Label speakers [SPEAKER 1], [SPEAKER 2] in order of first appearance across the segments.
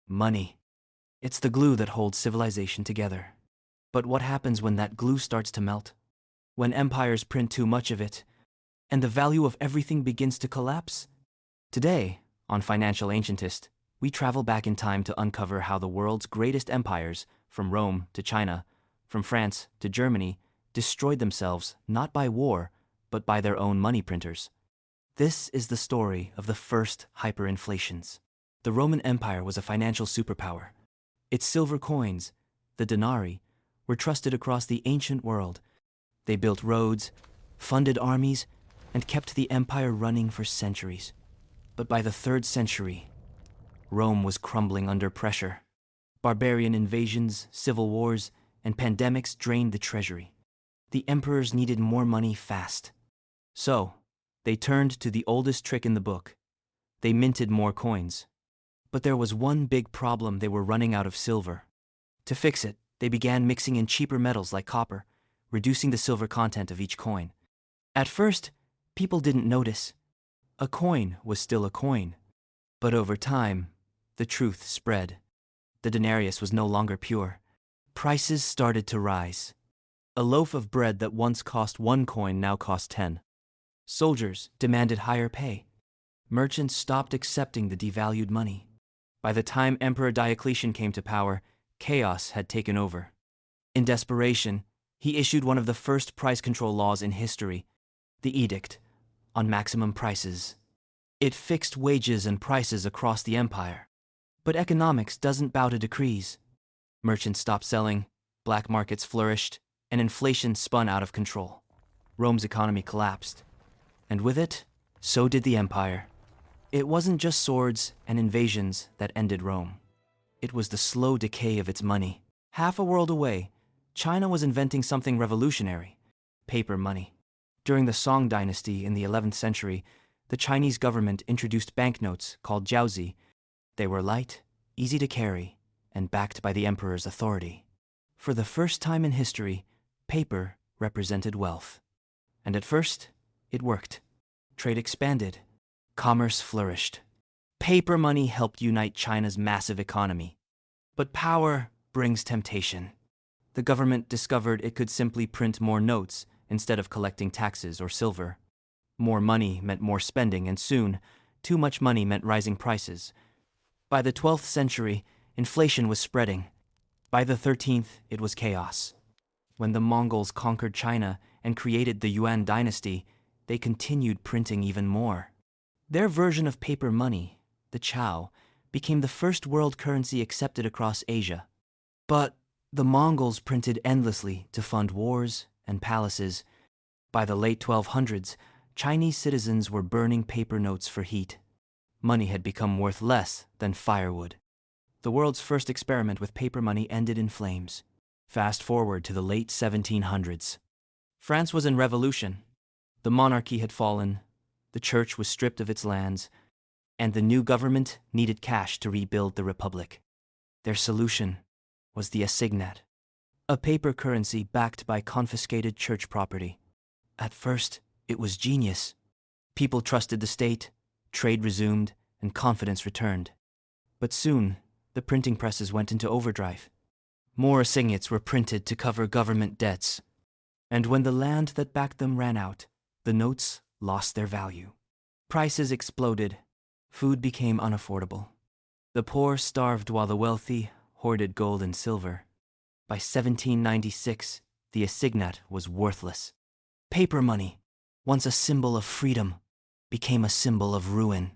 [SPEAKER 1] Money. It's the glue that holds civilization together. But what happens when that glue starts to melt? When empires print too much of it, and the value of everything begins to collapse? Today, on Financial Ancientist, we travel back in time to uncover how the world's greatest empires, from Rome to China, from France to Germany, destroyed themselves not by war, but by their own money printers. This is the story of the first hyperinflations. The Roman Empire was a financial superpower. Its silver coins, the denarii, were trusted across the ancient world. They built roads, funded armies, and kept the empire running for centuries. But by the 3rd century, Rome was crumbling under pressure. Barbarian invasions, civil wars, and pandemics drained the treasury. The emperors needed more money fast. So, they turned to the oldest trick in the book. They minted more coins. But there was one big problem: they were running out of silver. To fix it, they began mixing in cheaper metals like copper, reducing the silver content of each coin. At first, people didn't notice. A coin was still a coin. But over time, the truth spread. The denarius was no longer pure. Prices started to rise. A loaf of bread that once cost 1 coin now cost 10. Soldiers demanded higher pay. Merchants stopped accepting the devalued money. By the time Emperor Diocletian came to power, chaos had taken over. In desperation, he issued one of the first price control laws in history, the Edict on Maximum Prices. It fixed wages and prices across the empire. But economics doesn't bow to decrees. Merchants stopped selling, black markets flourished, and inflation spun out of control. Rome's economy collapsed. And with it, so did the empire. It wasn't just swords and invasions that ended Rome. It was the slow decay of its money. Half a world away, China was inventing something revolutionary: paper money. During the Song dynasty in the 11th century, the Chinese government introduced banknotes called jiaozi. They were light, easy to carry, and backed by the emperor's authority. For the first time in history, paper represented wealth. And at first, it worked. Trade expanded. Commerce flourished. Paper money helped unite China's massive economy. But power brings temptation. The government discovered it could simply print more notes instead of collecting taxes or silver. More money meant more spending, and soon, too much money meant rising prices. By the 12th century, inflation was spreading. By the 13th, it was chaos. When the Mongols conquered China and created the Yuan dynasty, they continued printing even more. Their version of paper money, the Chao, became the first world currency accepted across Asia. But the Mongols printed endlessly to fund wars and palaces. By the late 1200s, Chinese citizens were burning paper notes for heat. Money had become worth less than firewood. The world's first experiment with paper money ended in flames. Fast forward to the late 1700s. France was in revolution. The monarchy had fallen, the church was stripped of its lands, and the new government needed cash to rebuild the republic. Their solution was the assignat, a paper currency backed by confiscated church property. At first, it was genius. People trusted the state, trade resumed, and confidence returned. But soon, the printing presses went into overdrive. More assignats were printed to cover government debts. And when the land that backed them ran out, the notes lost their value. Prices exploded. Food became unaffordable. The poor starved while the wealthy hoarded gold and silver. By 1796, the assignat was worthless. Paper money, once a symbol of freedom, became a symbol of ruin.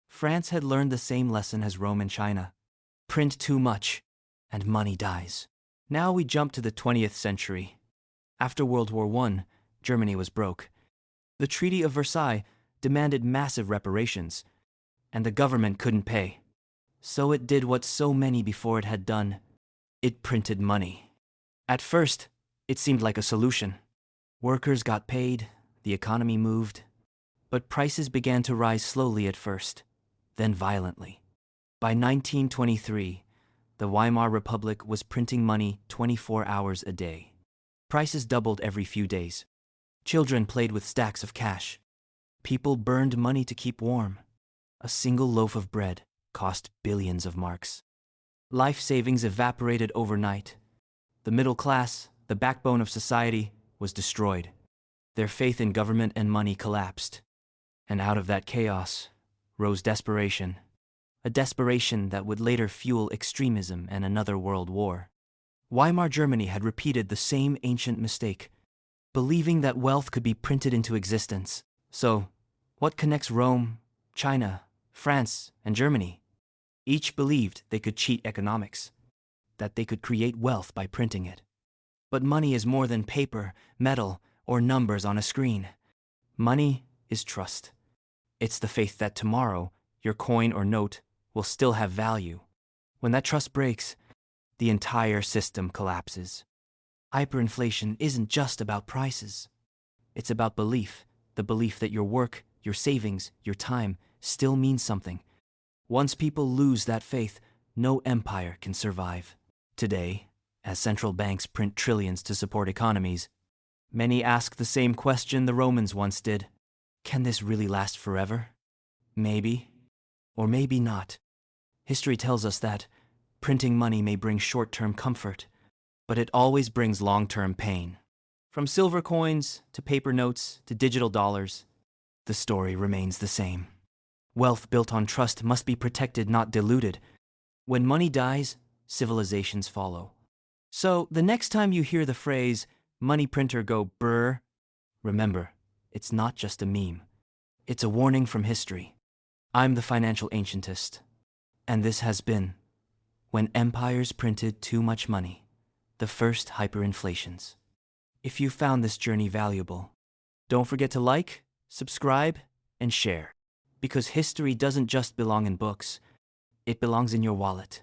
[SPEAKER 1] France had learned the same lesson as Rome and China. Print too much, and money dies. Now we jump to the 20th century. After World War I, Germany was broke. The Treaty of Versailles demanded massive reparations, and the government couldn't pay. So it did what so many before it had done. It printed money. At first, it seemed like a solution. Workers got paid, the economy moved. But prices began to rise slowly at first, then violently. By 1923, the Weimar Republic was printing money 24 hours a day. Prices doubled every few days. Children played with stacks of cash. People burned money to keep warm. A single loaf of bread cost billions of marks. Life savings evaporated overnight. The middle class, the backbone of society, was destroyed. Their faith in government and money collapsed. And out of that chaos rose desperation. A desperation that would later fuel extremism and another world war. Weimar Germany had repeated the same ancient mistake, believing that wealth could be printed into existence. So, what connects Rome, China, France, and Germany? Each believed they could cheat economics, that they could create wealth by printing it. But money is more than paper, metal, or numbers on a screen. Money is trust. It's the faith that tomorrow, your coin or note will still have value. When that trust breaks, the entire system collapses. Hyperinflation isn't just about prices. It's about belief, the belief that your work, your savings, your time still means something. Once people lose that faith, no empire can survive. Today, as central banks print trillions to support economies, many ask the same question the Romans once did. Can this really last forever? Maybe, or maybe not. History tells us that printing money may bring short-term comfort, but it always brings long-term pain. From silver coins, to paper notes, to digital dollars, the story remains the same. Wealth built on trust must be protected, not diluted. When money dies, civilizations follow. So, the next time you hear the phrase, money printer go brr, remember, it's not just a meme. It's a warning from history. I'm the financial ancientist, and this has been When Empires Printed Too Much Money, the first hyperinflations. If you found this journey valuable, don't forget to like, subscribe, and share. Because history doesn't just belong in books, it belongs in your wallet.